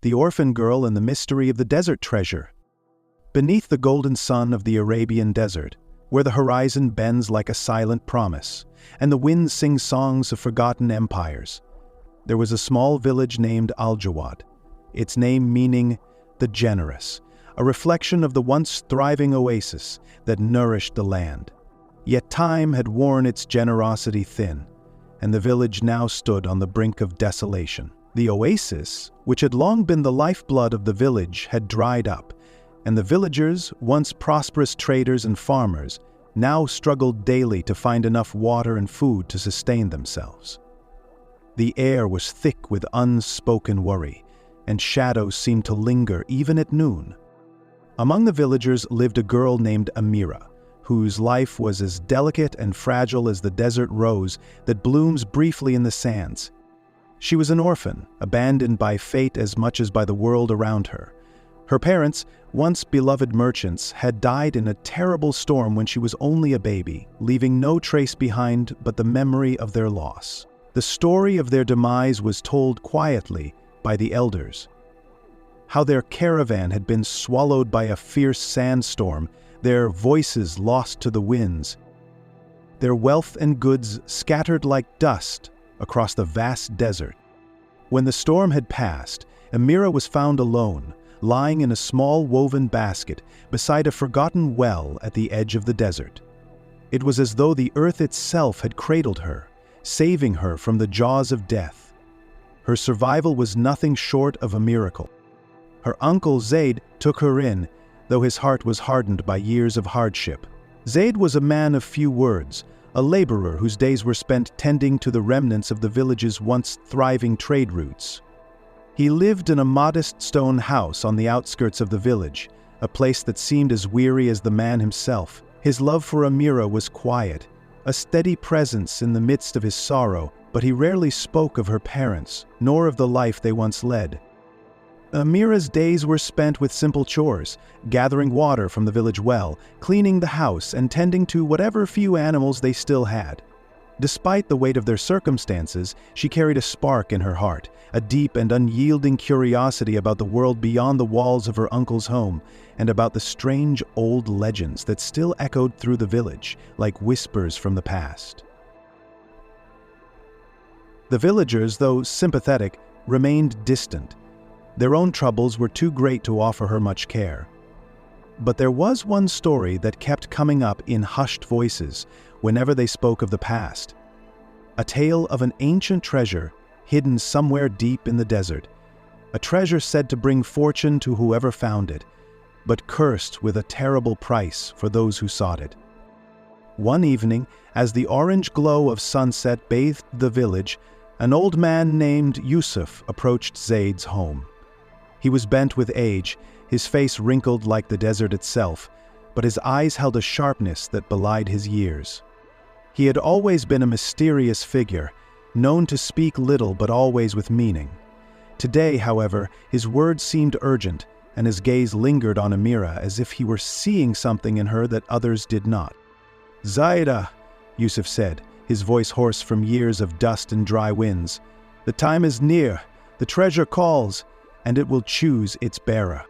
the orphan girl and the mystery of the desert treasure. Beneath the golden sun of the Arabian desert, where the horizon bends like a silent promise, and the winds sing songs of forgotten empires, there was a small village named Al-Jawad, its name meaning the generous, a reflection of the once thriving oasis that nourished the land. Yet time had worn its generosity thin, and the village now stood on the brink of desolation. The oasis, which had long been the lifeblood of the village, had dried up, and the villagers, once prosperous traders and farmers, now struggled daily to find enough water and food to sustain themselves. The air was thick with unspoken worry, and shadows seemed to linger even at noon. Among the villagers lived a girl named Amira, whose life was as delicate and fragile as the desert rose that blooms briefly in the sands. She was an orphan, abandoned by fate as much as by the world around her. Her parents, once beloved merchants, had died in a terrible storm when she was only a baby, leaving no trace behind but the memory of their loss. The story of their demise was told quietly by the elders. How their caravan had been swallowed by a fierce sandstorm, their voices lost to the winds, their wealth and goods scattered like dust across the vast desert. When the storm had passed, Amira was found alone, lying in a small woven basket beside a forgotten well at the edge of the desert. It was as though the earth itself had cradled her, saving her from the jaws of death. Her survival was nothing short of a miracle. Her uncle Zaid took her in, though his heart was hardened by years of hardship. Zaid was a man of few words, a laborer whose days were spent tending to the remnants of the village's once thriving trade routes. He lived in a modest stone house on the outskirts of the village, a place that seemed as weary as the man himself. His love for Amira was quiet, a steady presence in the midst of his sorrow, but he rarely spoke of her parents, nor of the life they once led. Amira's days were spent with simple chores, gathering water from the village well, cleaning the house, and tending to whatever few animals they still had. Despite the weight of their circumstances, she carried a spark in her heart, a deep and unyielding curiosity about the world beyond the walls of her uncle's home, and about the strange old legends that still echoed through the village, like whispers from the past. The villagers, though sympathetic, remained distant. Their own troubles were too great to offer her much care. But there was one story that kept coming up in hushed voices whenever they spoke of the past. A tale of an ancient treasure hidden somewhere deep in the desert. A treasure said to bring fortune to whoever found it, but cursed with a terrible price for those who sought it. One evening, as the orange glow of sunset bathed the village, an old man named Yusuf approached Zaid's home. He was bent with age, his face wrinkled like the desert itself, but his eyes held a sharpness that belied his years. He had always been a mysterious figure, known to speak little but always with meaning. Today, however, his words seemed urgent, and his gaze lingered on Amira as if he were seeing something in her that others did not. "Zaida," Yusuf said, his voice hoarse from years of dust and dry winds, "the time is near, the treasure calls, and it will choose its bearer."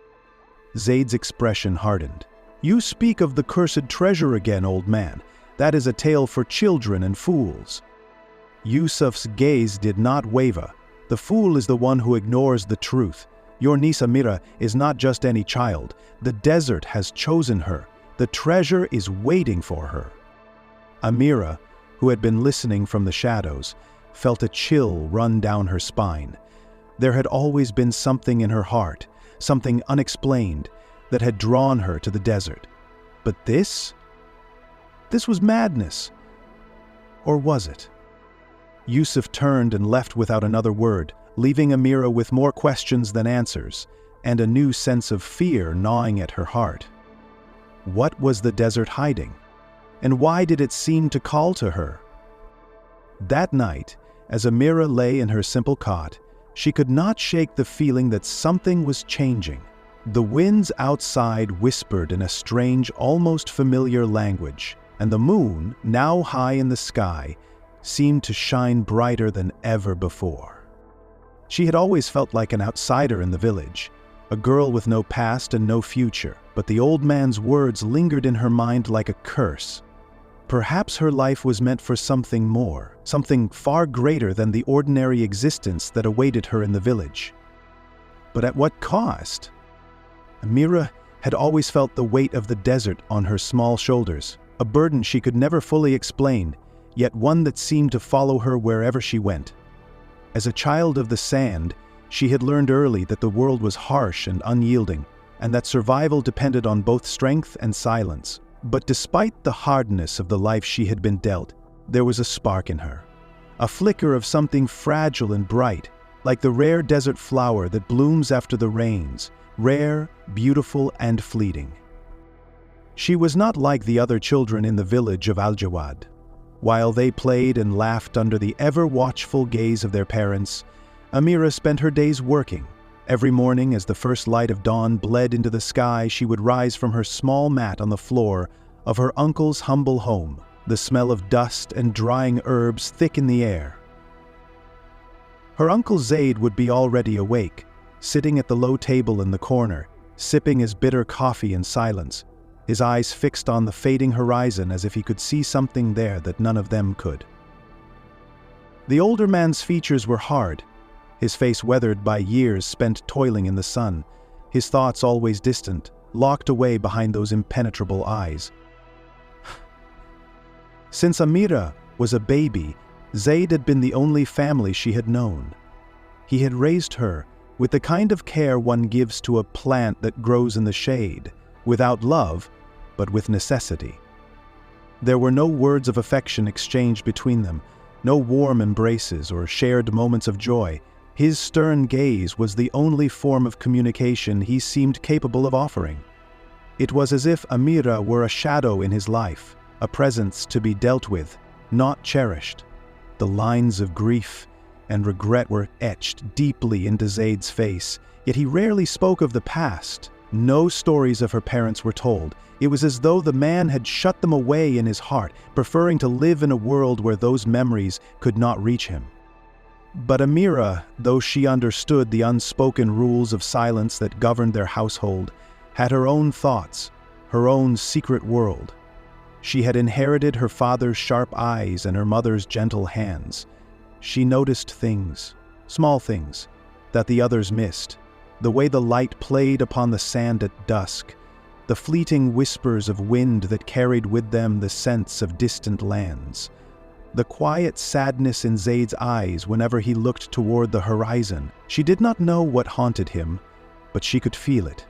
Zaid's expression hardened. "You speak of the cursed treasure again, old man. That is a tale for children and fools." Yusuf's gaze did not waver. "The fool is the one who ignores the truth. Your niece Amira is not just any child. The desert has chosen her. The treasure is waiting for her." Amira, who had been listening from the shadows, felt a chill run down her spine. There had always been something in her heart, something unexplained, that had drawn her to the desert. But this was madness. Or was it? Yusuf turned and left without another word, leaving Amira with more questions than answers, and a new sense of fear gnawing at her heart. What was the desert hiding? And why did it seem to call to her? That night, as Amira lay in her simple cot, she could not shake the feeling that something was changing. The winds outside whispered in a strange, almost familiar language, and the moon, now high in the sky, seemed to shine brighter than ever before. She had always felt like an outsider in the village, a girl with no past and no future, but the old man's words lingered in her mind like a curse. Perhaps her life was meant for something more, something far greater than the ordinary existence that awaited her in the village. But at what cost? Amira had always felt the weight of the desert on her small shoulders, a burden she could never fully explain, yet one that seemed to follow her wherever she went. As a child of the sand, she had learned early that the world was harsh and unyielding, and that survival depended on both strength and silence. But despite the hardness of the life she had been dealt, there was a spark in her, a flicker of something fragile and bright, like the rare desert flower that blooms after the rains, rare, beautiful, and fleeting. She was not like the other children in the village of Al-Jawad. While they played and laughed under the ever-watchful gaze of their parents, Amira spent her days working. Every morning, as the first light of dawn bled into the sky, she would rise from her small mat on the floor of her uncle's humble home, the smell of dust and drying herbs thick in the air. Her uncle Zaid would be already awake, sitting at the low table in the corner, sipping his bitter coffee in silence, his eyes fixed on the fading horizon as if he could see something there that none of them could. The older man's features were hard, his face weathered by years spent toiling in the sun, his thoughts always distant, locked away behind those impenetrable eyes. Since Amira was a baby, Zaid had been the only family she had known. He had raised her with the kind of care one gives to a plant that grows in the shade, without love, but with necessity. There were no words of affection exchanged between them, no warm embraces or shared moments of joy. His stern gaze was the only form of communication he seemed capable of offering. It was as if Amira were a shadow in his life, a presence to be dealt with, not cherished. The lines of grief and regret were etched deeply into Zaid's face, yet he rarely spoke of the past. No stories of her parents were told. It was as though the man had shut them away in his heart, preferring to live in a world where those memories could not reach him. But Amira, though she understood the unspoken rules of silence that governed their household, had her own thoughts, her own secret world. She had inherited her father's sharp eyes and her mother's gentle hands. She noticed things, small things, that the others missed. The way the light played upon the sand at dusk, the fleeting whispers of wind that carried with them the scents of distant lands, the quiet sadness in Zaid's eyes whenever he looked toward the horizon. She did not know what haunted him, but she could feel it.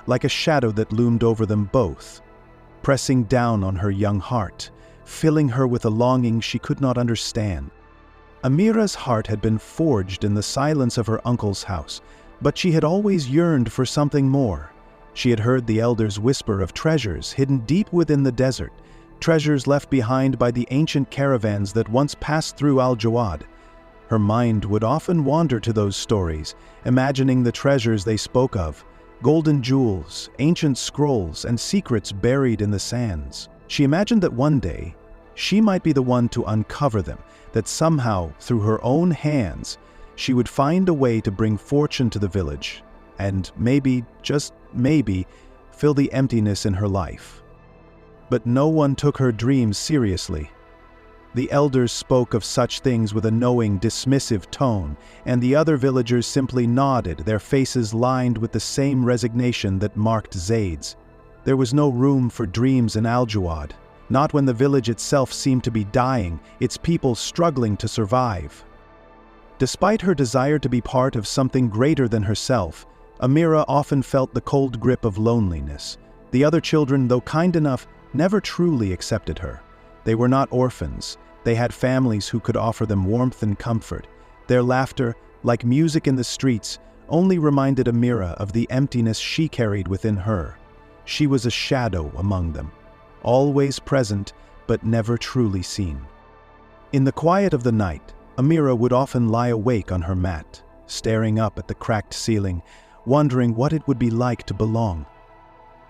Like a shadow that loomed over them both, pressing down on her young heart, filling her with a longing she could not understand. Amira's heart had been forged in the silence of her uncle's house, but she had always yearned for something more. She had heard the elders whisper of treasures hidden deep within the desert, treasures left behind by the ancient caravans that once passed through Al-Jawad. Her mind would often wander to those stories, imagining the treasures they spoke of, golden jewels, ancient scrolls, and secrets buried in the sands. She imagined that one day, she might be the one to uncover them, that somehow, through her own hands, she would find a way to bring fortune to the village, and maybe, just maybe, fill the emptiness in her life. But no one took her dreams seriously. The elders spoke of such things with a knowing, dismissive tone, and the other villagers simply nodded, their faces lined with the same resignation that marked Zaid's. There was no room for dreams in Al-Jawad, not when the village itself seemed to be dying, its people struggling to survive. Despite her desire to be part of something greater than herself, Amira often felt the cold grip of loneliness. The other children, though kind enough, never truly accepted her. They were not orphans. They had families who could offer them warmth and comfort. Their laughter, like music in the streets, only reminded Amira of the emptiness she carried within her. She was a shadow among them, always present but never truly seen. In the quiet of the night, Amira would often lie awake on her mat, staring up at the cracked ceiling, wondering what it would be like to belong.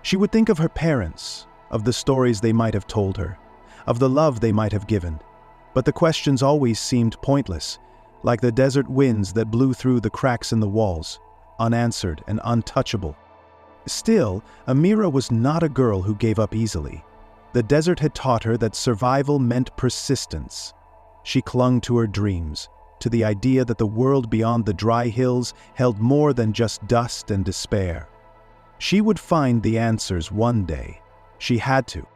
She would think of her parents, of the stories they might have told her, of the love they might have given. But the questions always seemed pointless. like the desert winds that blew through the cracks in the walls, unanswered and untouchable. Still, Amira was not a girl who gave up easily. The desert had taught her that survival meant persistence. She clung to her dreams, to the idea that the world beyond the dry hills held more than just dust and despair. She would find the answers one day. She had to.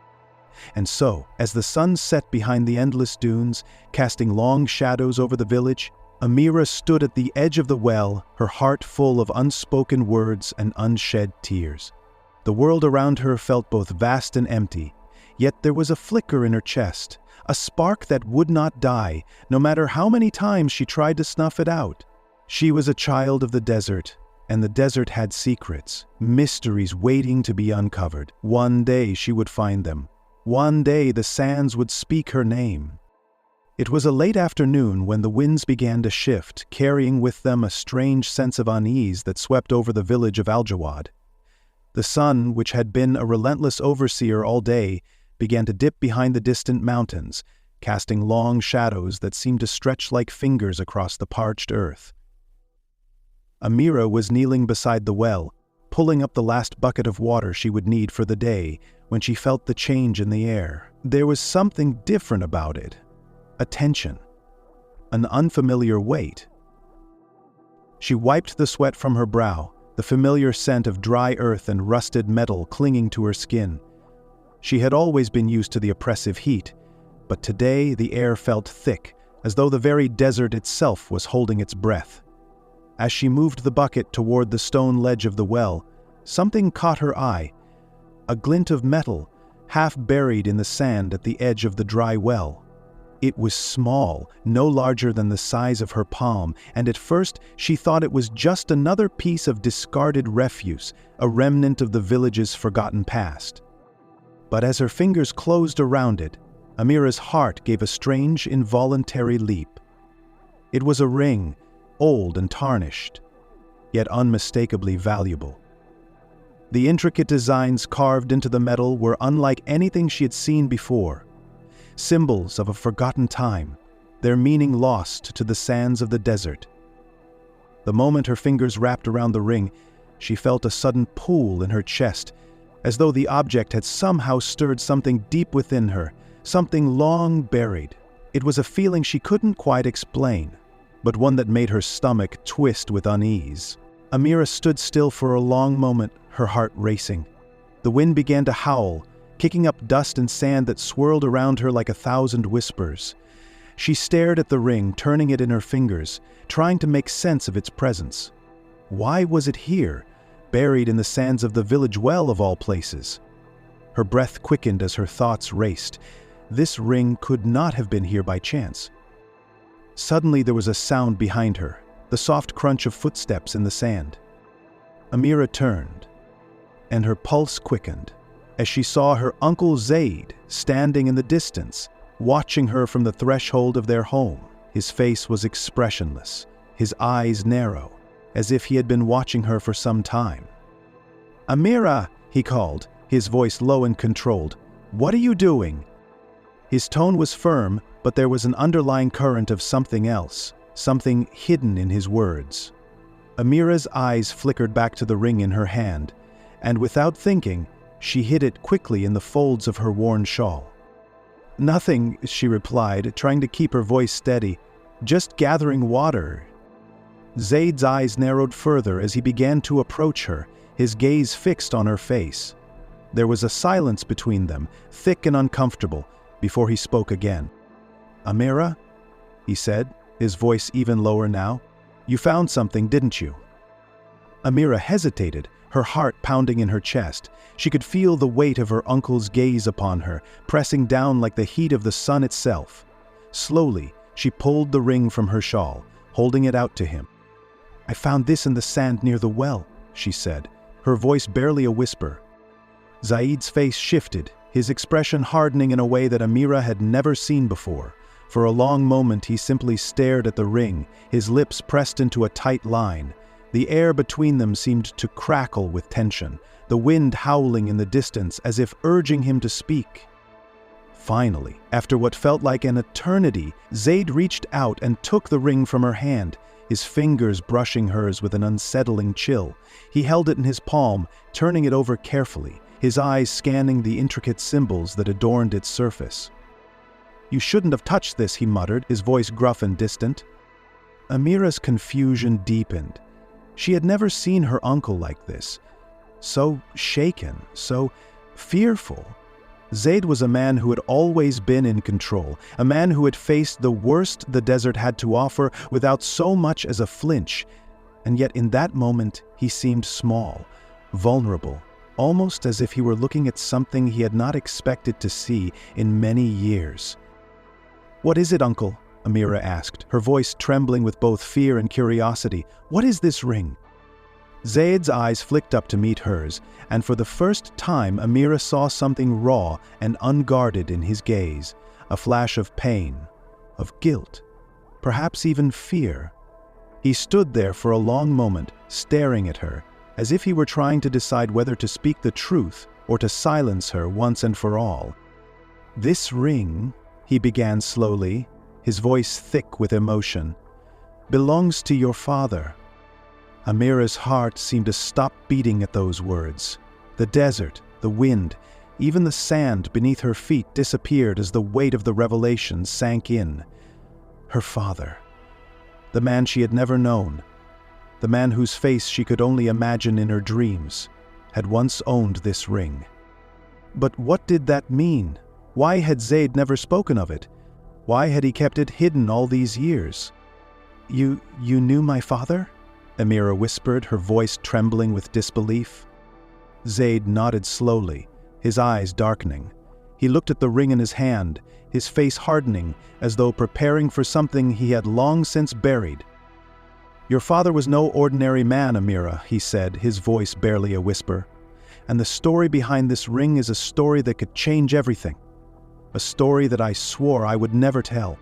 And so, as the sun set behind the endless dunes, casting long shadows over the village, Amira stood at the edge of the well, her heart full of unspoken words and unshed tears. The world around her felt both vast and empty, yet there was a flicker in her chest, a spark that would not die, no matter how many times she tried to snuff it out. She was a child of the desert, and the desert had secrets, mysteries waiting to be uncovered. One day she would find them. One day the sands would speak her name. It was a late afternoon when the winds began to shift, carrying with them a strange sense of unease that swept over the village of Al-Jawad. The sun, which had been a relentless overseer all day, began to dip behind the distant mountains, casting long shadows that seemed to stretch like fingers across the parched earth. Amira was kneeling beside the well, pulling up the last bucket of water she would need for the day, when she felt the change in the air. There was something different about it. A tension. An unfamiliar weight. She wiped the sweat from her brow, the familiar scent of dry earth and rusted metal clinging to her skin. She had always been used to the oppressive heat, but today the air felt thick, as though the very desert itself was holding its breath. As she moved the bucket toward the stone ledge of the well, something caught her eye. A glint of metal, half buried in the sand at the edge of the dry well. It was small, no larger than the size of her palm, and at first she thought it was just another piece of discarded refuse, a remnant of the village's forgotten past. But as her fingers closed around it, Amira's heart gave a strange, involuntary leap. It was a ring, old and tarnished, yet unmistakably valuable. The intricate designs carved into the metal were unlike anything she had seen before. Symbols of a forgotten time, their meaning lost to the sands of the desert. The moment her fingers wrapped around the ring, she felt a sudden pull in her chest, as though the object had somehow stirred something deep within her, something long buried. It was a feeling she couldn't quite explain, but one that made her stomach twist with unease. Amira stood still for a long moment, her heart racing. The wind began to howl, kicking up dust and sand that swirled around her like 1,000 whispers. She stared at the ring, turning it in her fingers, trying to make sense of its presence. Why was it here, buried in the sands of the village well of all places? Her breath quickened as her thoughts raced. This ring could not have been here by chance. Suddenly there was a sound behind her, the soft crunch of footsteps in the sand. Amira turned, and her pulse quickened as she saw her uncle Zaid standing in the distance, watching her from the threshold of their home. His face was expressionless, his eyes narrow, as if he had been watching her for some time. "Amira," he called, his voice low and controlled. "What are you doing?" His tone was firm, but there was an underlying current of something else, something hidden in his words. Amira's eyes flickered back to the ring in her hand, and without thinking, she hid it quickly in the folds of her worn shawl. "Nothing," she replied, trying to keep her voice steady. "Just gathering water." Zaid's eyes narrowed further as he began to approach her, his gaze fixed on her face. There was a silence between them, thick and uncomfortable, before he spoke again. "Amira," he said, his voice even lower now, "you found something, didn't you?" Amira hesitated, her heart pounding in her chest. She could feel the weight of her uncle's gaze upon her, pressing down like the heat of the sun itself. Slowly, she pulled the ring from her shawl, holding it out to him. "I found this in the sand near the well," she said, her voice barely a whisper. Zaid's face shifted, his expression hardening in a way that Amira had never seen before. For a long moment he simply stared at the ring, his lips pressed into a tight line. The air between them seemed to crackle with tension, the wind howling in the distance as if urging him to speak. Finally, after what felt like an eternity, Zaid reached out and took the ring from her hand, his fingers brushing hers with an unsettling chill. He held it in his palm, turning it over carefully, his eyes scanning the intricate symbols that adorned its surface. "You shouldn't have touched this," he muttered, his voice gruff and distant. Amira's confusion deepened. She had never seen her uncle like this. So shaken, so fearful. Zaid was a man who had always been in control, a man who had faced the worst the desert had to offer without so much as a flinch. And yet in that moment, he seemed small, vulnerable, almost as if he were looking at something he had not expected to see in many years. "What is it, Uncle?" Amira asked, her voice trembling with both fear and curiosity. "What is this ring?" Zaid's eyes flicked up to meet hers, and for the first time Amira saw something raw and unguarded in his gaze, a flash of pain, of guilt, perhaps even fear. He stood there for a long moment, staring at her, as if he were trying to decide whether to speak the truth or to silence her once and for all. "This ring," he began slowly, his voice thick with emotion, "belongs to your father." Amira's heart seemed to stop beating at those words. The desert, the wind, even the sand beneath her feet disappeared as the weight of the revelation sank in. Her father. The man she had never known. The man whose face she could only imagine in her dreams, had once owned this ring. But what did that mean? Why had Zaid never spoken of it? Why had he kept it hidden all these years? You knew my father?" Amira whispered, her voice trembling with disbelief. Zaid nodded slowly, his eyes darkening. He looked at the ring in his hand, his face hardening, as though preparing for something he had long since buried. "Your father was no ordinary man, Amira," he said, his voice barely a whisper. "And the story behind this ring is a story that could change everything. A story that I swore I would never tell."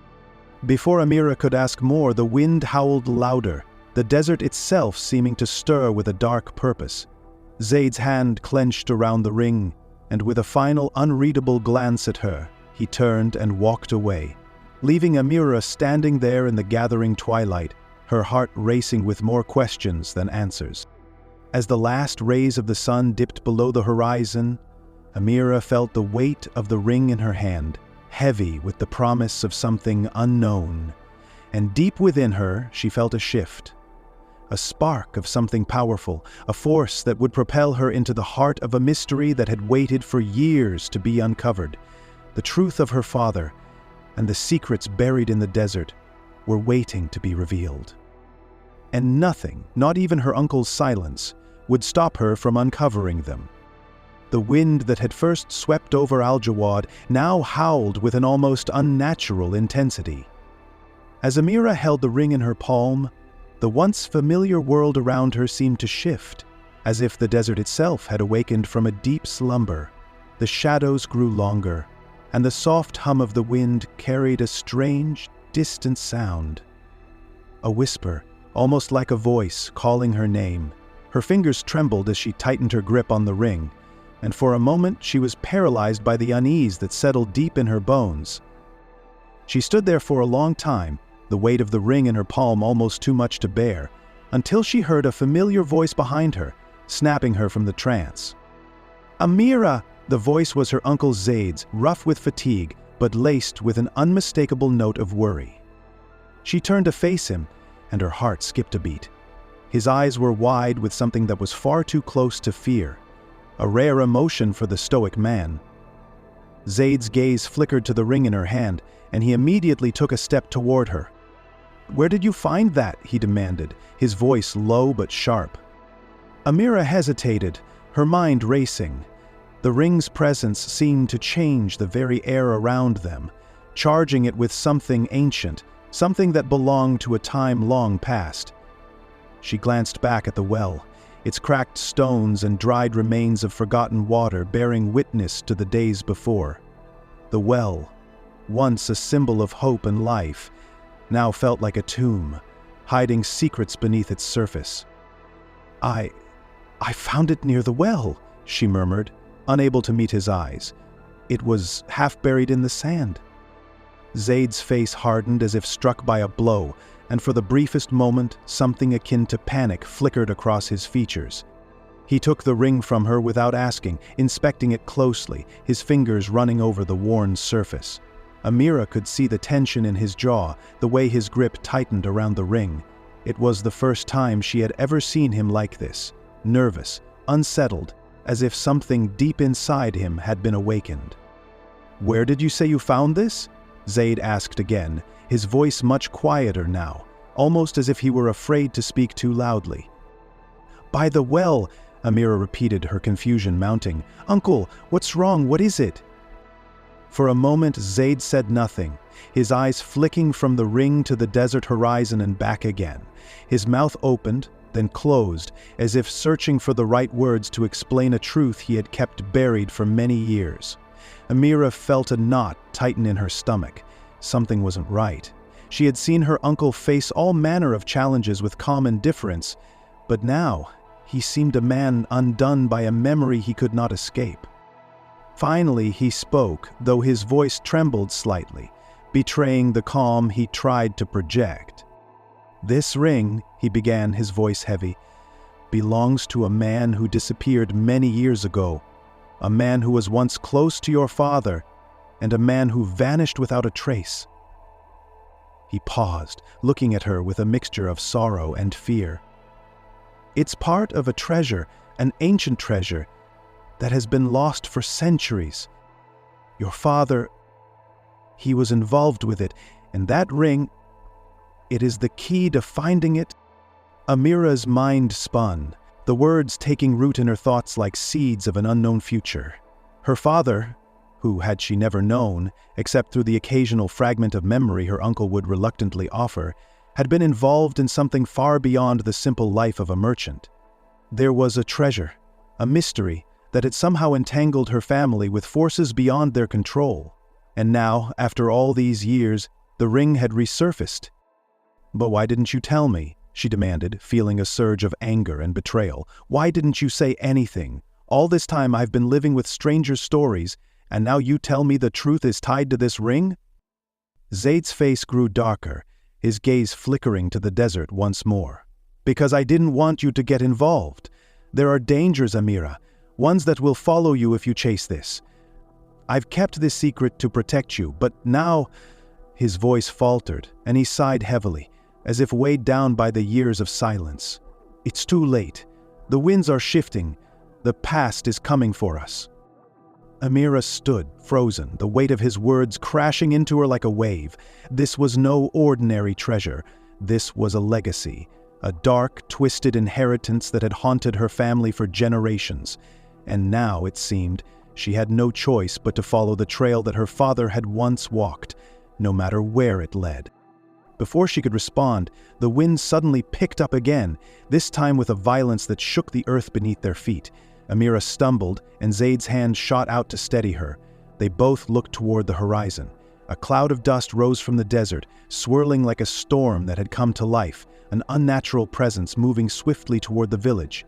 Before Amira could ask more, the wind howled louder, the desert itself seeming to stir with a dark purpose. Zaid's hand clenched around the ring, and with a final unreadable glance at her, he turned and walked away, leaving Amira standing there in the gathering twilight, her heart racing with more questions than answers. As the last rays of the sun dipped below the horizon, Amira felt the weight of the ring in her hand, heavy with the promise of something unknown. And deep within her, she felt a shift. A spark of something powerful, a force that would propel her into the heart of a mystery that had waited for years to be uncovered. The truth of her father, and the secrets buried in the desert, were waiting to be revealed. And nothing, not even her uncle's silence, would stop her from uncovering them. The wind that had first swept over Al-Jawad now howled with an almost unnatural intensity. As Amira held the ring in her palm, the once familiar world around her seemed to shift, as if the desert itself had awakened from a deep slumber. The shadows grew longer, and the soft hum of the wind carried a strange, distant sound. A whisper, almost like a voice, calling her name. Her fingers trembled as she tightened her grip on the ring, and for a moment she was paralyzed by the unease that settled deep in her bones. She stood there for a long time, the weight of the ring in her palm almost too much to bear, until she heard a familiar voice behind her, snapping her from the trance. "Amira!" The voice was her uncle Zaid's, rough with fatigue, but laced with an unmistakable note of worry. She turned to face him, and her heart skipped a beat. His eyes were wide with something that was far too close to fear, a rare emotion for the stoic man. Zaid's gaze flickered to the ring in her hand, and he immediately took a step toward her. "Where did you find that?" he demanded, his voice low but sharp. Amira hesitated, her mind racing. The ring's presence seemed to change the very air around them, charging it with something ancient, something that belonged to a time long past. She glanced back at the well, its cracked stones and dried remains of forgotten water bearing witness to the days before. The well, once a symbol of hope and life, now felt like a tomb, hiding secrets beneath its surface. I found it near the well," she murmured, unable to meet his eyes. It was half buried in the sand. Zaid's face hardened as if struck by a blow, and for the briefest moment, something akin to panic flickered across his features. He took the ring from her without asking, inspecting it closely, his fingers running over the worn surface. Amira could see the tension in his jaw, the way his grip tightened around the ring. It was the first time she had ever seen him like this, nervous, unsettled, as if something deep inside him had been awakened. "Where did you say you found this?" Zaid asked again, his voice much quieter now, almost as if he were afraid to speak too loudly. "By the well," Amira repeated, her confusion mounting. "Uncle, what's wrong? What is it?" For a moment Zaid said nothing, his eyes flicking from the ring to the desert horizon and back again. His mouth opened, then closed, as if searching for the right words to explain a truth he had kept buried for many years. Amira felt a knot tighten in her stomach. Something wasn't right. She had seen her uncle face all manner of challenges with calm indifference, but now he seemed a man undone by a memory he could not escape. Finally he spoke, though his voice trembled slightly, betraying the calm he tried to project. "This ring," he began, his voice heavy, "belongs to a man who disappeared many years ago, a man who was once close to your father, and a man who vanished without a trace." He paused, looking at her with a mixture of sorrow and fear. "It's part of a treasure, an ancient treasure, that has been lost for centuries. Your father, he was involved with it, and that ring, it is the key to finding it." Amira's mind spun, the words taking root in her thoughts like seeds of an unknown future. Her father, who had she never known, except through the occasional fragment of memory her uncle would reluctantly offer, had been involved in something far beyond the simple life of a merchant. There was a treasure, a mystery, that had somehow entangled her family with forces beyond their control. And now, after all these years, the ring had resurfaced. "But why didn't you tell me?" she demanded, feeling a surge of anger and betrayal. "Why didn't you say anything? All this time I've been living with strangers' stories, and now you tell me the truth is tied to this ring?" Zaid's face grew darker, his gaze flickering to the desert once more. "Because I didn't want you to get involved. There are dangers, Amira, ones that will follow you if you chase this. I've kept this secret to protect you, but now—" His voice faltered, and he sighed heavily, as if weighed down by the years of silence. "It's too late. The winds are shifting. The past is coming for us." Amira stood, frozen, the weight of his words crashing into her like a wave. This was no ordinary treasure. This was a legacy, a dark, twisted inheritance that had haunted her family for generations. And now, it seemed, she had no choice but to follow the trail that her father had once walked, no matter where it led. Before she could respond, the wind suddenly picked up again, this time with a violence that shook the earth beneath their feet. Amira stumbled, and Zaid's hand shot out to steady her. They both looked toward the horizon. A cloud of dust rose from the desert, swirling like a storm that had come to life, an unnatural presence moving swiftly toward the village.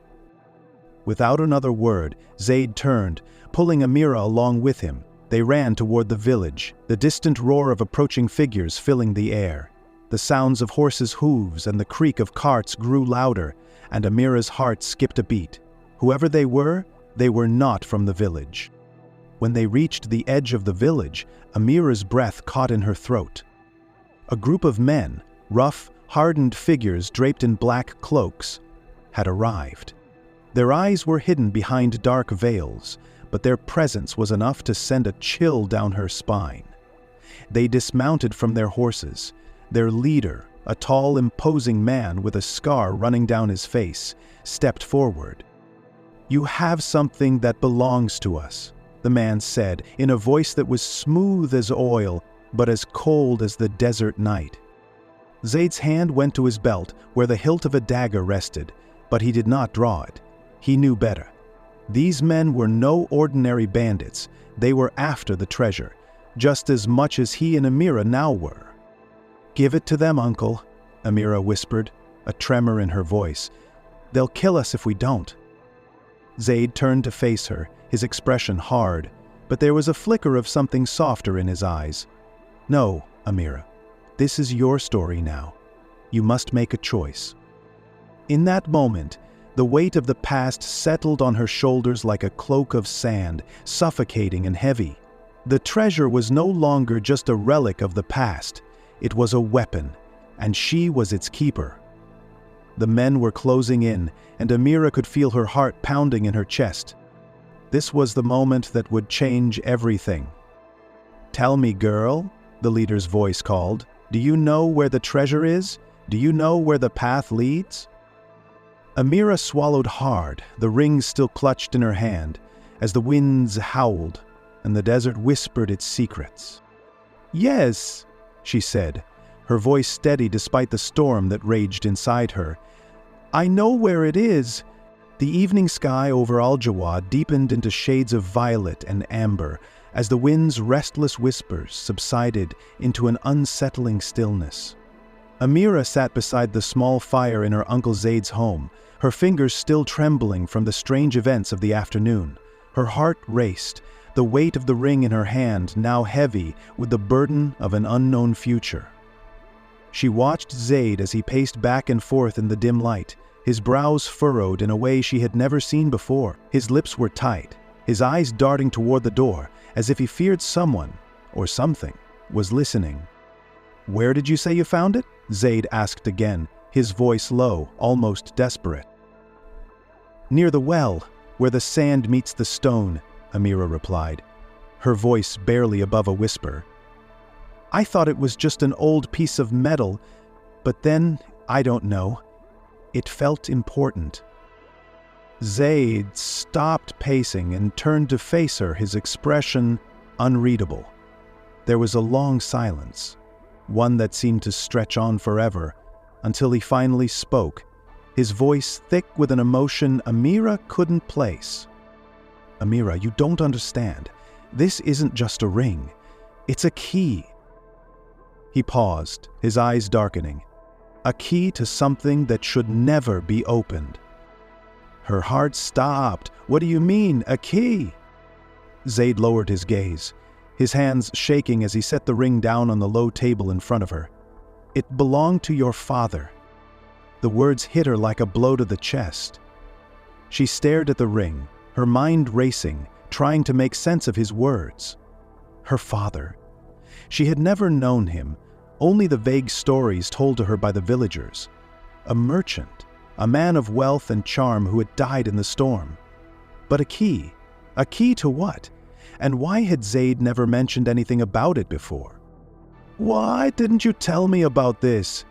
Without another word, Zaid turned, pulling Amira along with him. They ran toward the village, the distant roar of approaching figures filling the air. The sounds of horses' hooves and the creak of carts grew louder, and Amira's heart skipped a beat. Whoever they were not from the village. When they reached the edge of the village, Amira's breath caught in her throat. A group of men, rough, hardened figures draped in black cloaks, had arrived. Their eyes were hidden behind dark veils, but their presence was enough to send a chill down her spine. They dismounted from their horses. Their leader, a tall, imposing man with a scar running down his face, stepped forward. "You have something that belongs to us," the man said, in a voice that was smooth as oil, but as cold as the desert night. Zaid's hand went to his belt, where the hilt of a dagger rested, but he did not draw it. He knew better. These men were no ordinary bandits. They were after the treasure, just as much as he and Amira now were. "Give it to them, Uncle," Amira whispered, a tremor in her voice. "They'll kill us if we don't." Zaid turned to face her, his expression hard, but there was a flicker of something softer in his eyes. "No, Amira. This is your story now. You must make a choice." In that moment, the weight of the past settled on her shoulders like a cloak of sand, suffocating and heavy. The treasure was no longer just a relic of the past. It was a weapon, and she was its keeper. The men were closing in, and Amira could feel her heart pounding in her chest. This was the moment that would change everything. "Tell me, girl," the leader's voice called. "Do you know where the treasure is? Do you know where the path leads?" Amira swallowed hard, the ring still clutched in her hand, as the winds howled and the desert whispered its secrets. "Yes," she said, her voice steady despite the storm that raged inside her. "I know where it is." The evening sky over Al-Jawad deepened into shades of violet and amber as the wind's restless whispers subsided into an unsettling stillness. Amira sat beside the small fire in her Uncle Zaid's home, her fingers still trembling from the strange events of the afternoon. Her heart raced, the weight of the ring in her hand now heavy with the burden of an unknown future. She watched Zaid as he paced back and forth in the dim light, his brows furrowed in a way she had never seen before. His lips were tight, his eyes darting toward the door, as if he feared someone, or something, was listening. "Where did you say you found it?" Zaid asked again, his voice low, almost desperate. "Near the well, where the sand meets the stone," Amira replied, her voice barely above a whisper. "I thought it was just an old piece of metal, but then, I don't know. It felt important." Zaid stopped pacing and turned to face her, his expression unreadable. There was a long silence, one that seemed to stretch on forever, until he finally spoke, his voice thick with an emotion Amira couldn't place. "Amira, you don't understand. This isn't just a ring. It's a key." He paused, his eyes darkening. A key to something that should never be opened. Her heart stopped. "What do you mean, a key?" Zaid lowered his gaze, his hands shaking as he set the ring down on the low table in front of her. "It belonged to your father." The words hit her like a blow to the chest. She stared at the ring, her mind racing, trying to make sense of his words. Her father. She had never known him, only the vague stories told to her by the villagers. A merchant, a man of wealth and charm who had died in the storm. But a key to what? And why had Zaid never mentioned anything about it before? "Why didn't you tell me about this?"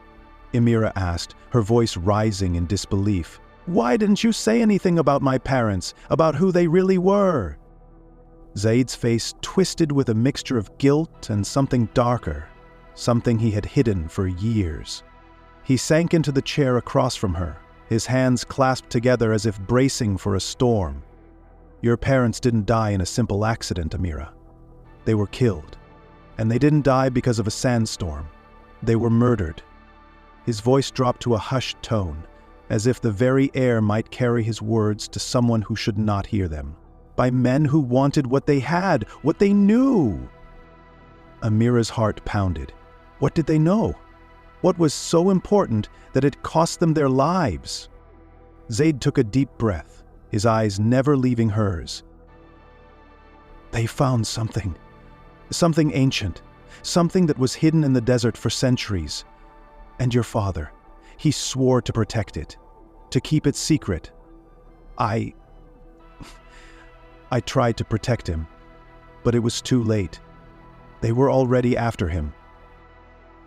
Amira asked, her voice rising in disbelief. "Why didn't you say anything about my parents, about who they really were?" Zaid's face twisted with a mixture of guilt and something darker, something he had hidden for years. He sank into the chair across from her, his hands clasped together as if bracing for a storm. "Your parents didn't die in a simple accident, Amira. They were killed. And they didn't die because of a sandstorm. They were murdered." His voice dropped to a hushed tone, as if the very air might carry his words to someone who should not hear them. By men who wanted what they had, what they knew. Amira's heart pounded. What did they know? What was so important that it cost them their lives? Zaid took a deep breath, his eyes never leaving hers. "They found something. Something ancient. Something that was hidden in the desert for centuries. And your father, he swore to protect it, to keep it secret. I tried to protect him, but it was too late. They were already after him."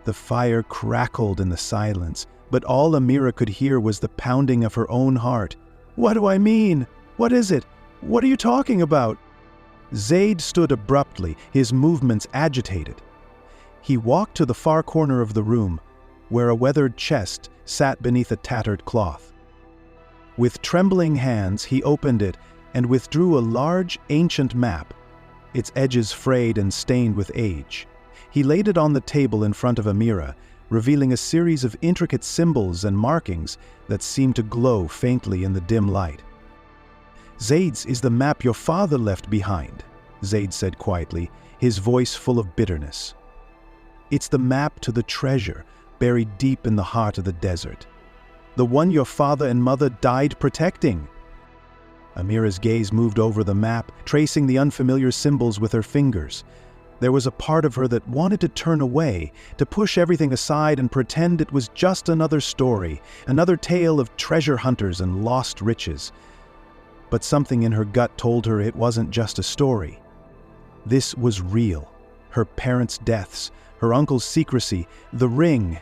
The fire crackled in the silence, but all Amira could hear was the pounding of her own heart. "What do I mean? What is it? What are you talking about?" Zaid stood abruptly, his movements agitated. He walked to the far corner of the room, where a weathered chest sat beneath a tattered cloth. With trembling hands, he opened it and withdrew a large, ancient map, its edges frayed and stained with age. He laid it on the table in front of Amira, revealing a series of intricate symbols and markings that seemed to glow faintly in the dim light. "Zaid's is the map your father left behind," Zaid said quietly, his voice full of bitterness. "It's the map to the treasure buried deep in the heart of the desert. The one your father and mother died protecting." Amira's gaze moved over the map, tracing the unfamiliar symbols with her fingers. There was a part of her that wanted to turn away, to push everything aside and pretend it was just another story, another tale of treasure hunters and lost riches. But something in her gut told her it wasn't just a story. This was real. Her parents' deaths, her uncle's secrecy, the ring.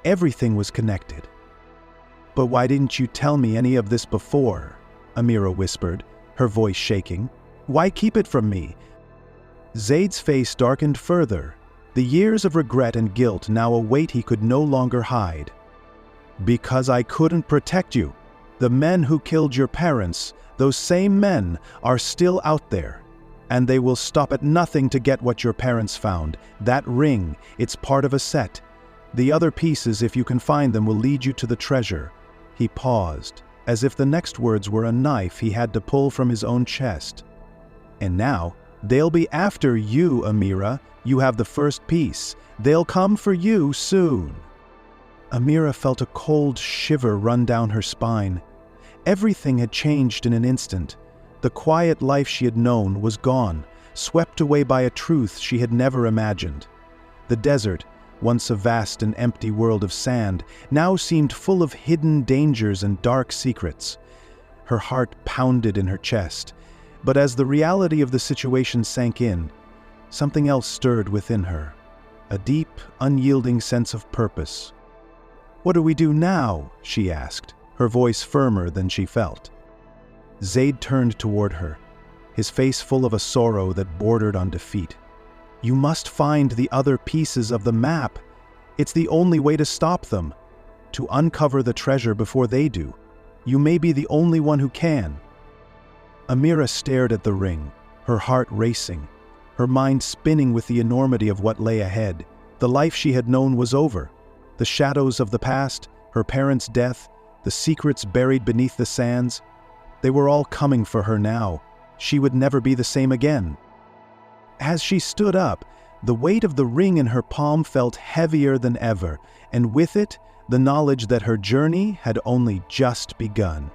Everything was connected. "But why didn't you tell me any of this before?" Amira whispered, her voice shaking. "Why keep it from me?" Zaid's face darkened further. The years of regret and guilt now a weight he could no longer hide. "Because I couldn't protect you. The men who killed your parents, those same men, are still out there. And they will stop at nothing to get what your parents found. That ring, it's part of a set. The other pieces, if you can find them, will lead you to the treasure." He paused, as if the next words were a knife he had to pull from his own chest. "And now, they'll be after you, Amira. You have the first piece. They'll come for you soon." Amira felt a cold shiver run down her spine. Everything had changed in an instant. The quiet life she had known was gone, swept away by a truth she had never imagined. The desert, once a vast and empty world of sand, now seemed full of hidden dangers and dark secrets. Her heart pounded in her chest, but as the reality of the situation sank in, something else stirred within her, a deep, unyielding sense of purpose. "What do we do now?" she asked, her voice firmer than she felt. Zaid turned toward her, his face full of a sorrow that bordered on defeat. "You must find the other pieces of the map. It's the only way to stop them, to uncover the treasure before they do. You may be the only one who can." Amira stared at the ring, her heart racing, her mind spinning with the enormity of what lay ahead. The life she had known was over. The shadows of the past, her parents' death, the secrets buried beneath the sands, they were all coming for her now. She would never be the same again. As she stood up, the weight of the ring in her palm felt heavier than ever, and with it, the knowledge that her journey had only just begun.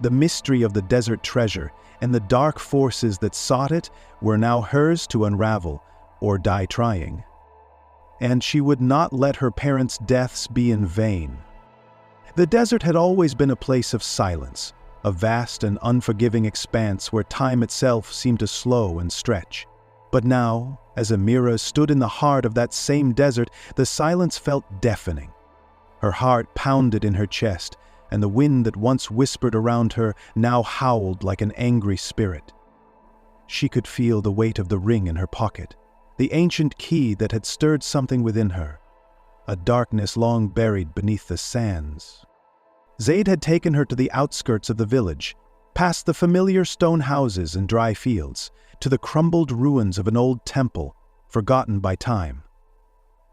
The mystery of the desert treasure and the dark forces that sought it were now hers to unravel, or die trying. And she would not let her parents' deaths be in vain. The desert had always been a place of silence, a vast and unforgiving expanse where time itself seemed to slow and stretch. But now, as Amira stood in the heart of that same desert, the silence felt deafening. Her heart pounded in her chest, and the wind that once whispered around her now howled like an angry spirit. She could feel the weight of the ring in her pocket, the ancient key that had stirred something within her, a darkness long buried beneath the sands. Zaid had taken her to the outskirts of the village, past the familiar stone houses and dry fields, to the crumbled ruins of an old temple, forgotten by time.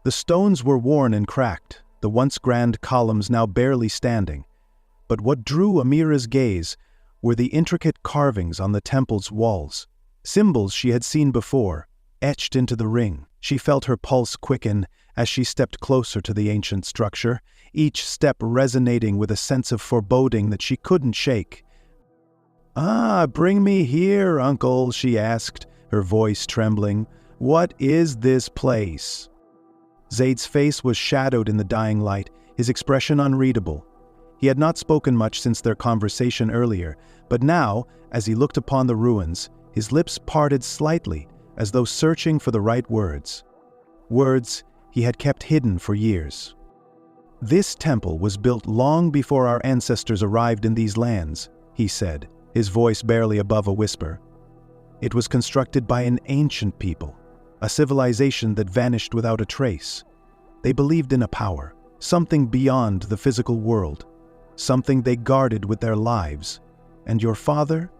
The stones were worn and cracked, the once grand columns now barely standing. But what drew Amira's gaze were the intricate carvings on the temple's walls, symbols she had seen before, etched into the ring. She felt her pulse quicken as she stepped closer to the ancient structure, each step resonating with a sense of foreboding that she couldn't shake. "Ah, bring me here, uncle," she asked, her voice trembling. "What is this place?" Zaid's face was shadowed in the dying light, his expression unreadable. He had not spoken much since their conversation earlier, but now, as he looked upon the ruins, his lips parted slightly, as though searching for the right words. Words he had kept hidden for years. "This temple was built long before our ancestors arrived in these lands," he said, his voice barely above a whisper. "It was constructed by an ancient people, a civilization that vanished without a trace. They believed in a power, something beyond the physical world, something they guarded with their lives. And your father?"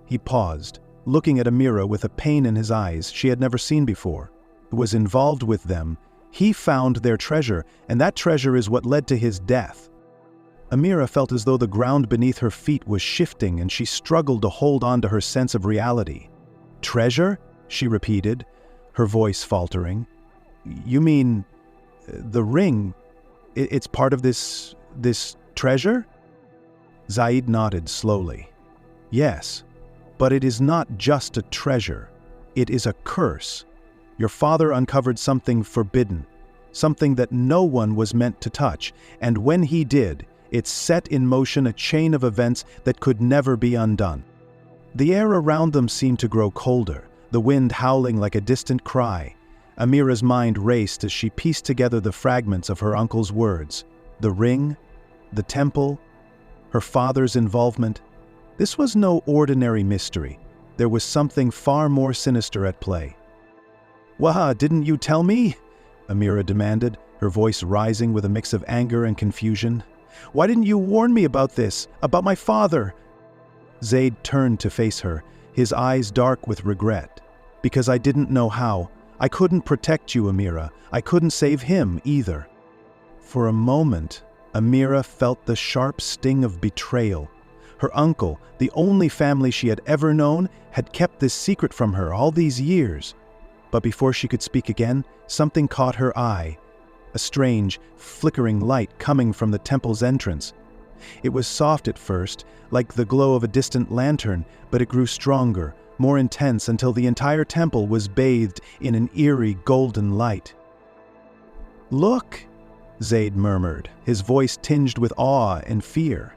He paused, looking at Amira with a pain in his eyes she had never seen before. Who was involved with them. He found their treasure, and that treasure is what led to his death. Amira felt as though the ground beneath her feet was shifting, and she struggled to hold on to her sense of reality. Treasure? She repeated, her voice faltering. You mean the ring? It's part of this treasure? Zaid nodded slowly. Yes, but it is not just a treasure. It is a curse. Your father uncovered something forbidden, something that no one was meant to touch, and when he did, it set in motion a chain of events that could never be undone. The air around them seemed to grow colder, the wind howling like a distant cry. Amira's mind raced as she pieced together the fragments of her uncle's words. The ring, the temple, her father's involvement. This was no ordinary mystery. There was something far more sinister at play. "Wah, didn't you tell me?" Amira demanded, her voice rising with a mix of anger and confusion. "Why didn't you warn me about this, about my father?" Zaid turned to face her, his eyes dark with regret. "Because I didn't know how. I couldn't protect you, Amira. I couldn't save him either." For a moment, Amira felt the sharp sting of betrayal. Her uncle, the only family she had ever known, had kept this secret from her all these years. But before she could speak again, something caught her eye. A strange, flickering light coming from the temple's entrance. It was soft at first, like the glow of a distant lantern, but it grew stronger, more intense until the entire temple was bathed in an eerie golden light. "Look," Zaid murmured, his voice tinged with awe and fear.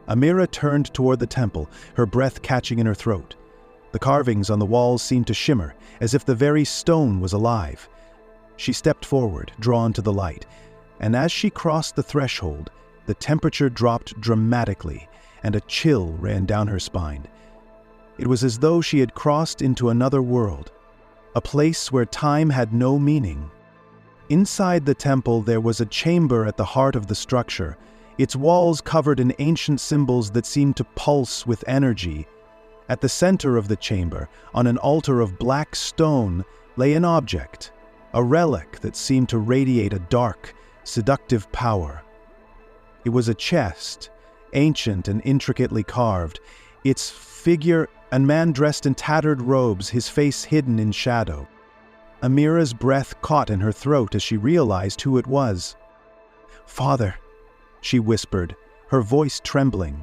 Amira turned toward the temple, her breath catching in her throat. The carvings on the walls seemed to shimmer, as if the very stone was alive. She stepped forward, drawn to the light, and as she crossed the threshold, the temperature dropped dramatically, and a chill ran down her spine. It was as though she had crossed into another world, a place where time had no meaning. Inside the temple there was a chamber at the heart of the structure, its walls covered in ancient symbols that seemed to pulse with energy. At the center of the chamber, on an altar of black stone, lay an object, a relic that seemed to radiate a dark, seductive power. It was a chest, ancient and intricately carved, its figure a man dressed in tattered robes, his face hidden in shadow. Amira's breath caught in her throat as she realized who it was. "Father," she whispered, her voice trembling.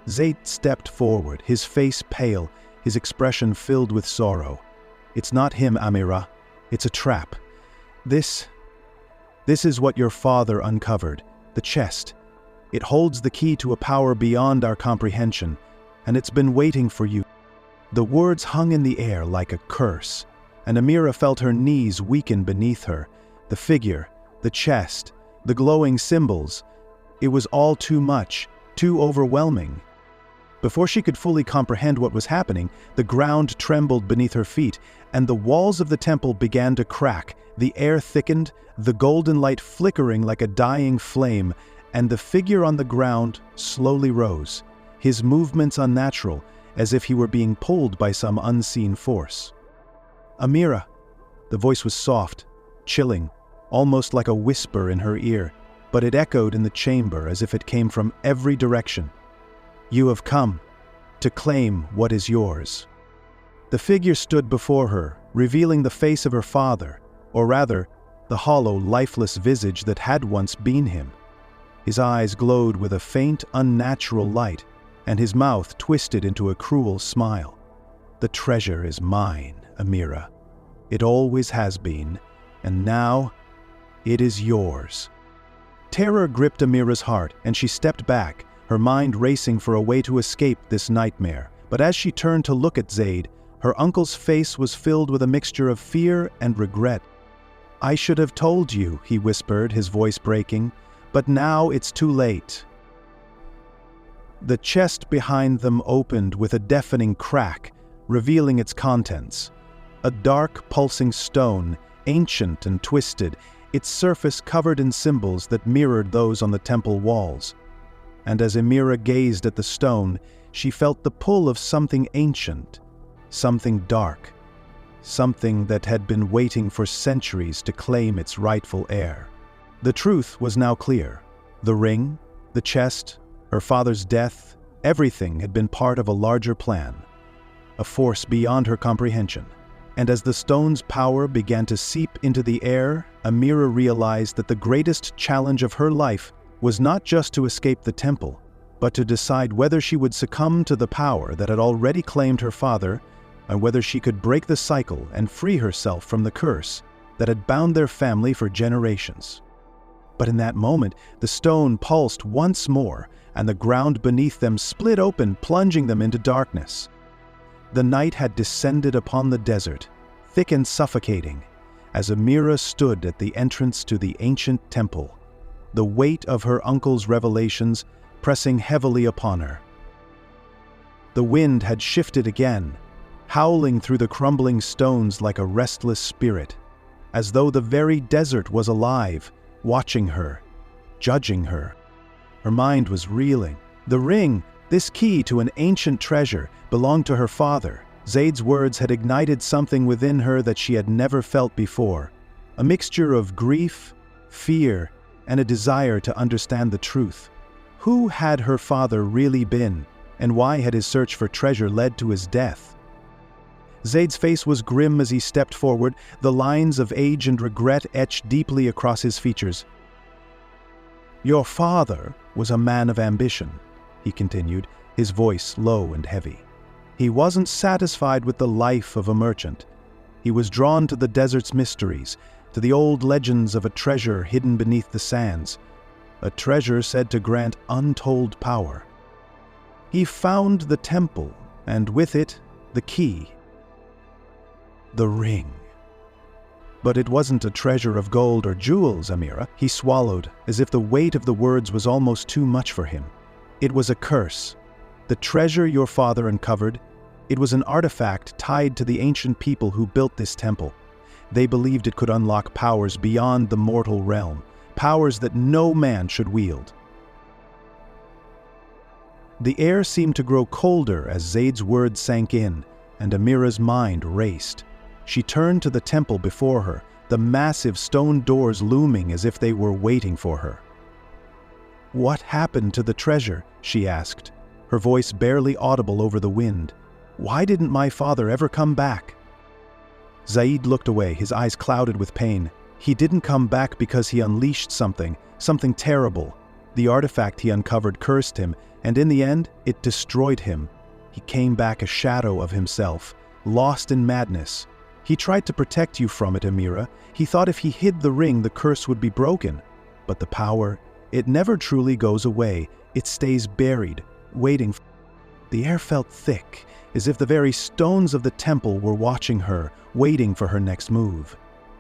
Zaid stepped forward, his face pale, his expression filled with sorrow. "It's not him, Amira. It's a trap. This is what your father uncovered, the chest. It holds the key to a power beyond our comprehension, and it's been waiting for you." The words hung in the air like a curse, and Amira felt her knees weaken beneath her. The figure, the chest, the glowing symbols. It was all too much, too overwhelming. Before she could fully comprehend what was happening, the ground trembled beneath her feet, and the walls of the temple began to crack. The air thickened, the golden light flickering like a dying flame, and the figure on the ground slowly rose, his movements unnatural, as if he were being pulled by some unseen force. "Amira!" The voice was soft, chilling, almost like a whisper in her ear, but it echoed in the chamber as if it came from every direction. "You have come to claim what is yours." The figure stood before her, revealing the face of her father, or rather, the hollow, lifeless visage that had once been him. His eyes glowed with a faint, unnatural light, and his mouth twisted into a cruel smile. "The treasure is mine, Amira. It always has been, and now it is yours." Terror gripped Amira's heart, and she stepped back, her mind racing for a way to escape this nightmare. But as she turned to look at Zaid, her uncle's face was filled with a mixture of fear and regret. "I should have told you," he whispered, his voice breaking, "but now it's too late." The chest behind them opened with a deafening crack, revealing its contents. A dark, pulsing stone, ancient and twisted, its surface covered in symbols that mirrored those on the temple walls. And as Amira gazed at the stone, she felt the pull of something ancient, something dark, something that had been waiting for centuries to claim its rightful heir. The truth was now clear. The ring, the chest, her father's death, everything had been part of a larger plan. a force beyond her comprehension. And as the stone's power began to seep into the air, Amira realized that the greatest challenge of her life was not just to escape the temple, but to decide whether she would succumb to the power that had already claimed her father, and whether she could break the cycle and free herself from the curse that had bound their family for generations. But in that moment, the stone pulsed once more, and the ground beneath them split open, plunging them into darkness. The night had descended upon the desert, thick and suffocating, as Amira stood at the entrance to the ancient temple, the weight of her uncle's revelations pressing heavily upon her. The wind had shifted again, howling through the crumbling stones like a restless spirit, as though the very desert was alive, watching her, judging her. Her mind was reeling. The ring, this key to an ancient treasure, belonged to her father. Zaid's words had ignited something within her that she had never felt before, a mixture of grief, fear, and a desire to understand the truth. Who had her father really been, and why had his search for treasure led to his death? Zaid's face was grim as he stepped forward, the lines of age and regret etched deeply across his features. "Your father was a man of ambition," he continued, his voice low and heavy. "He wasn't satisfied with the life of a merchant. He was drawn to the desert's mysteries, to the old legends of a treasure hidden beneath the sands, a treasure said to grant untold power. He found the temple, and with it, the key. The ring. But it wasn't a treasure of gold or jewels, Amira." He swallowed, as if the weight of the words was almost too much for him. "It was a curse. The treasure your father uncovered, it was an artifact tied to the ancient people who built this temple. They believed it could unlock powers beyond the mortal realm, powers that no man should wield." The air seemed to grow colder as Zaid's words sank in, and Amira's mind raced. She turned to the temple before her, the massive stone doors looming as if they were waiting for her. "What happened to the treasure?" she asked, her voice barely audible over the wind. "Why didn't my father ever come back?" Zaid looked away, his eyes clouded with pain. "He didn't come back because he unleashed something terrible. The artifact he uncovered cursed him, and in the end, it destroyed him. He came back a shadow of himself, lost in madness. He tried to protect you from it, Amira. He thought if he hid the ring, the curse would be broken. But the power, it never truly goes away. It stays buried, waiting." The air felt thick, as if the very stones of the temple were watching her, waiting for her next move.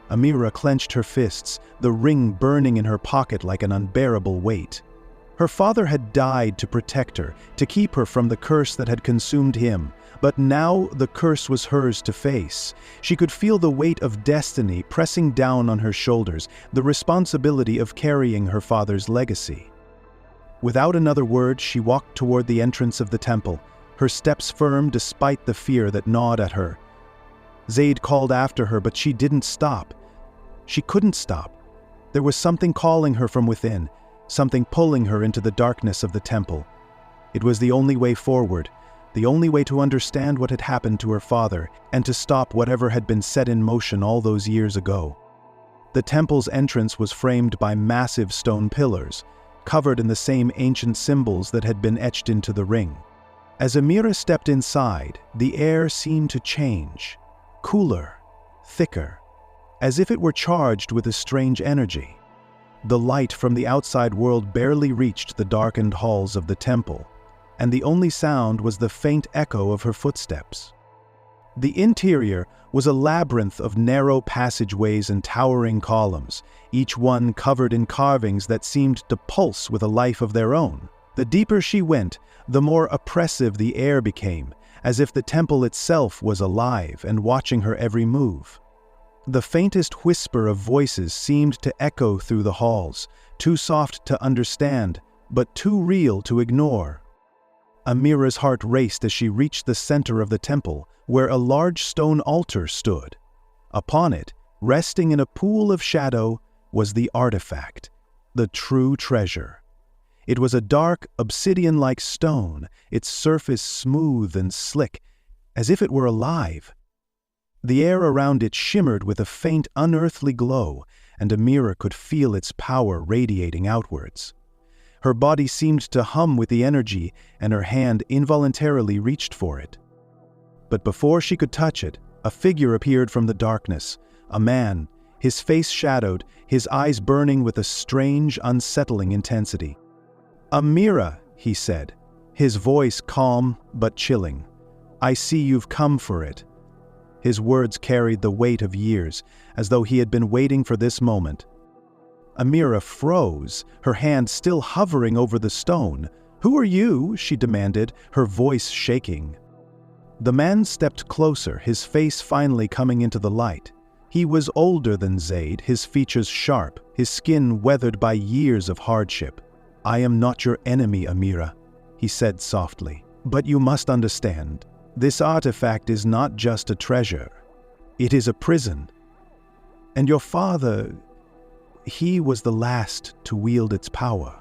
Amira clenched her fists, the ring burning in her pocket like an unbearable weight. Her father had died to protect her, to keep her from the curse that had consumed him. But now the curse was hers to face. She could feel the weight of destiny pressing down on her shoulders, the responsibility of carrying her father's legacy. Without another word, she walked toward the entrance of the temple, her steps firm despite the fear that gnawed at her. Zaid called after her, but she didn't stop. She couldn't stop. There was something calling her from within, something pulling her into the darkness of the temple. It was the only way forward, the only way to understand what had happened to her father, and to stop whatever had been set in motion all those years ago. The temple's entrance was framed by massive stone pillars, covered in the same ancient symbols that had been etched into the ring. As Amira stepped inside, the air seemed to change, cooler, thicker, as if it were charged with a strange energy. The light from the outside world barely reached the darkened halls of the temple, and the only sound was the faint echo of her footsteps. The interior was a labyrinth of narrow passageways and towering columns, each one covered in carvings that seemed to pulse with a life of their own. The deeper she went, the more oppressive the air became, as if the temple itself was alive and watching her every move. The faintest whisper of voices seemed to echo through the halls, too soft to understand, but too real to ignore. Amira's heart raced as she reached the center of the temple, where a large stone altar stood. Upon it, resting in a pool of shadow, was the artifact, the true treasure. It was a dark, obsidian-like stone, its surface smooth and slick, as if it were alive. The air around it shimmered with a faint, unearthly glow, and Amira could feel its power radiating outwards. Her body seemed to hum with the energy, and her hand involuntarily reached for it. But before she could touch it, a figure appeared from the darkness, a man, his face shadowed, his eyes burning with a strange, unsettling intensity. "Amira," he said, his voice calm but chilling. "I see you've come for it." His words carried the weight of years, as though he had been waiting for this moment. Amira froze, her hand still hovering over the stone. "Who are you?" she demanded, her voice shaking. The man stepped closer, his face finally coming into the light. He was older than Zaid, his features sharp, his skin weathered by years of hardship. "I am not your enemy, Amira," he said softly. "But you must understand. This artifact is not just a treasure. It is a prison. And your father, he was the last to wield its power.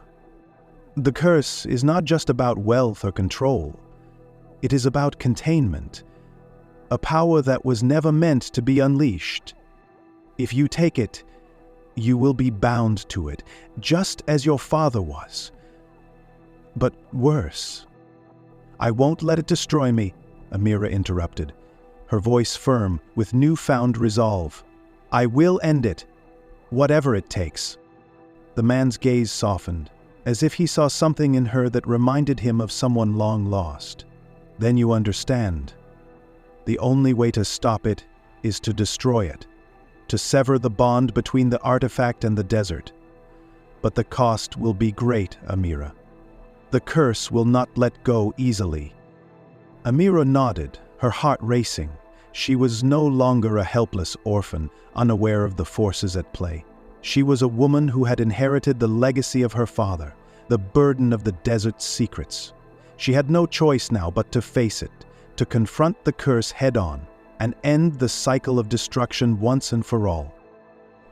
The curse is not just about wealth or control. It is about containment, a power that was never meant to be unleashed. If you take it, you will be bound to it, just as your father was. But worse." "I won't let it destroy me," Amira interrupted, her voice firm with newfound resolve. "I will end it, whatever it takes." The man's gaze softened, as if he saw something in her that reminded him of someone long lost. "Then you understand. The only way to stop it is to destroy it, to sever the bond between the artifact and the desert. But the cost will be great, Amira. The curse will not let go easily." Amira nodded, her heart racing. She was no longer a helpless orphan, unaware of the forces at play. She was a woman who had inherited the legacy of her father, the burden of the desert's secrets. She had no choice now but to face it, to confront the curse head-on, and end the cycle of destruction once and for all.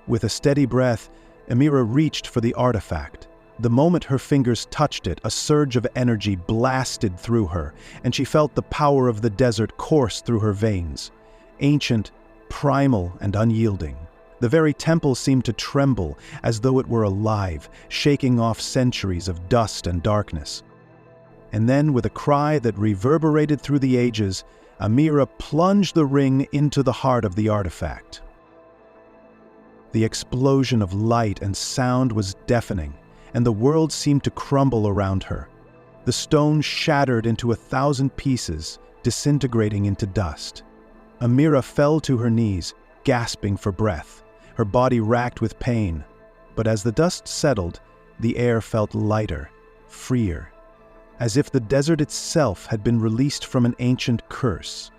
With a steady breath, Amira reached for the artifact. The moment her fingers touched it, a surge of energy blasted through her, and she felt the power of the desert course through her veins. Ancient, primal, and unyielding. The very temple seemed to tremble, as though it were alive, shaking off centuries of dust and darkness. And then, with a cry that reverberated through the ages, Amira plunged the ring into the heart of the artifact. The explosion of light and sound was deafening, and the world seemed to crumble around her. The stone shattered into 1,000 pieces, disintegrating into dust. Amira fell to her knees, gasping for breath, her body racked with pain. But as the dust settled, the air felt lighter, freer, as if the desert itself had been released from an ancient curse.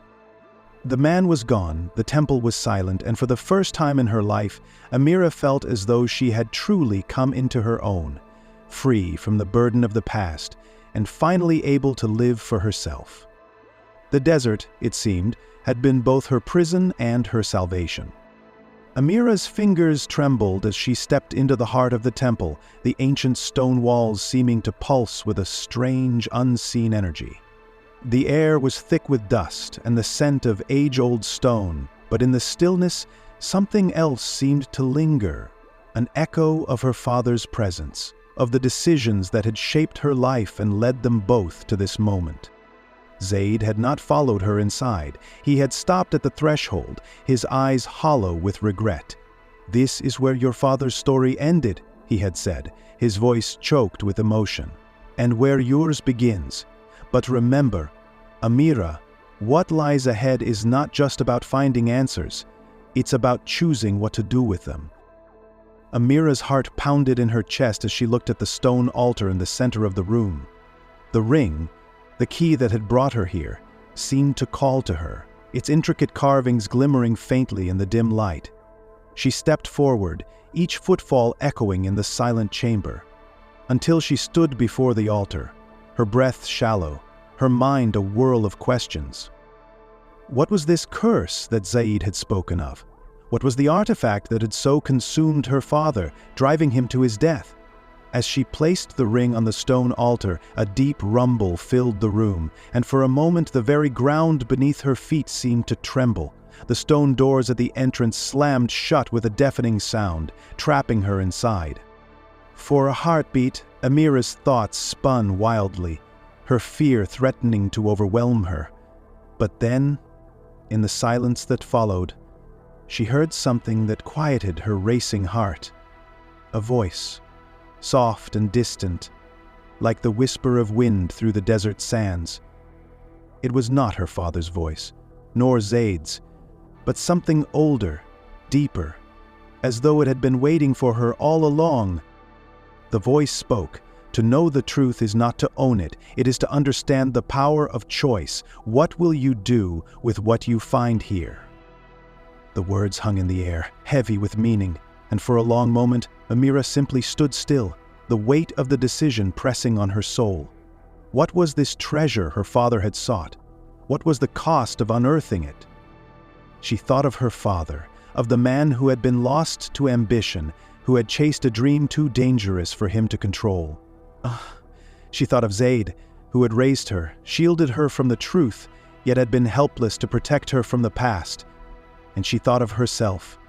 The man was gone, the temple was silent, and for the first time in her life, Amira felt as though she had truly come into her own, free from the burden of the past, and finally able to live for herself. The desert, it seemed, had been both her prison and her salvation. Amira's fingers trembled as she stepped into the heart of the temple, the ancient stone walls seeming to pulse with a strange, unseen energy. The air was thick with dust and the scent of age-old stone, but in the stillness, something else seemed to linger, an echo of her father's presence, of the decisions that had shaped her life and led them both to this moment. Zaid had not followed her inside. He had stopped at the threshold, his eyes hollow with regret. "This is where your father's story ended," he had said, his voice choked with emotion, "and where yours begins. But remember, Amira, what lies ahead is not just about finding answers. It's about choosing what to do with them." Amira's heart pounded in her chest as she looked at the stone altar in the center of the room. The ring, the key that had brought her here, seemed to call to her, its intricate carvings glimmering faintly in the dim light. She stepped forward, each footfall echoing in the silent chamber, until she stood before the altar, her breath shallow, her mind a whirl of questions. What was this curse that Zaid had spoken of? What was the artifact that had so consumed her father, driving him to his death? As she placed the ring on the stone altar, a deep rumble filled the room, and for a moment the very ground beneath her feet seemed to tremble. The stone doors at the entrance slammed shut with a deafening sound, trapping her inside. For a heartbeat, Amira's thoughts spun wildly, her fear threatening to overwhelm her. But then, in the silence that followed, she heard something that quieted her racing heart. A voice, soft and distant, like the whisper of wind through the desert sands. It was not her father's voice, nor Zaid's, but something older, deeper, as though it had been waiting for her all along. The voice spoke. To know the truth is not to own it, it is to understand the power of choice. What will you do with what you find here? The words hung in the air, heavy with meaning, and for a long moment, Amira simply stood still, the weight of the decision pressing on her soul. What was this treasure her father had sought? What was the cost of unearthing it? She thought of her father, of the man who had been lost to ambition, who had chased a dream too dangerous for him to control. She thought of Zaid, who had raised her, shielded her from the truth, yet had been helpless to protect her from the past. And she thought of herself,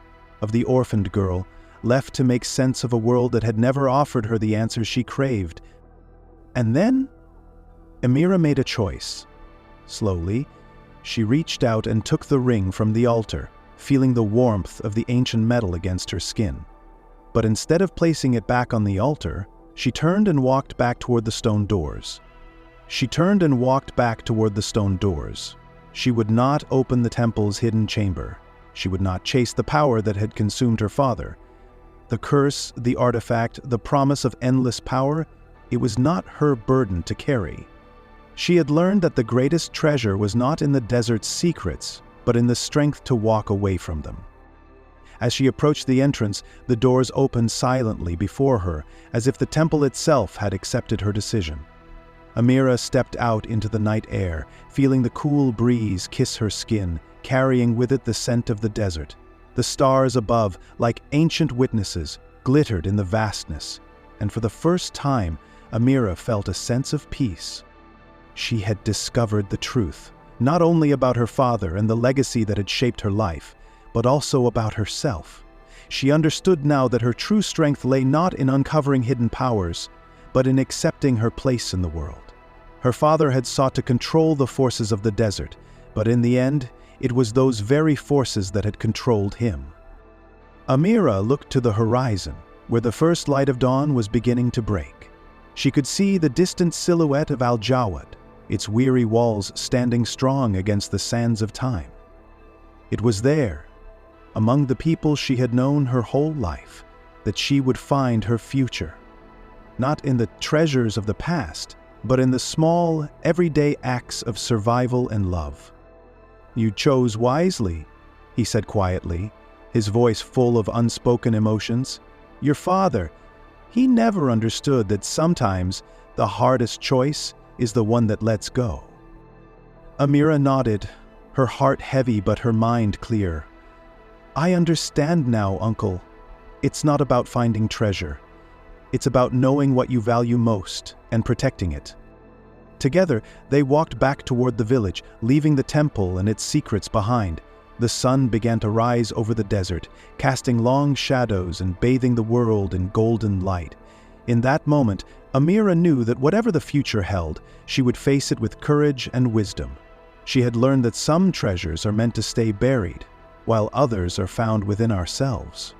of the orphaned girl, left to make sense of a world that had never offered her the answers she craved. And then, Amira made a choice. Slowly, she reached out and took the ring from the altar, feeling the warmth of the ancient metal against her skin. But instead of placing it back on the altar, she turned and walked back toward the stone doors. She would not open the temple's hidden chamber. She would not chase the power that had consumed her father. The curse, the artifact, the promise of endless power, it was not her burden to carry. She had learned that the greatest treasure was not in the desert's secrets, but in the strength to walk away from them. As she approached the entrance, the doors opened silently before her, as if the temple itself had accepted her decision. Amira stepped out into the night air, feeling the cool breeze kiss her skin, carrying with it the scent of the desert. The stars above, like ancient witnesses, glittered in the vastness, and for the first time, Amira felt a sense of peace. She had discovered the truth, not only about her father and the legacy that had shaped her life, but also about herself. She understood now that her true strength lay not in uncovering hidden powers, but in accepting her place in the world. Her father had sought to control the forces of the desert, but in the end, it was those very forces that had controlled him. Amira looked to the horizon, where the first light of dawn was beginning to break. She could see the distant silhouette of Al-Jawad, its weary walls standing strong against the sands of time. It was there, among the people she had known her whole life, that she would find her future. Not in the treasures of the past, but in the small, everyday acts of survival and love. "You chose wisely," he said quietly, his voice full of unspoken emotions. "Your father, he never understood that sometimes the hardest choice is the one that lets go." Amira nodded, her heart heavy but her mind clear. "I understand now, Uncle. It's not about finding treasure. It's about knowing what you value most and protecting it." Together, they walked back toward the village, leaving the temple and its secrets behind. The sun began to rise over the desert, casting long shadows and bathing the world in golden light. In that moment, Amira knew that whatever the future held, she would face it with courage and wisdom. She had learned that some treasures are meant to stay buried, while others are found within ourselves.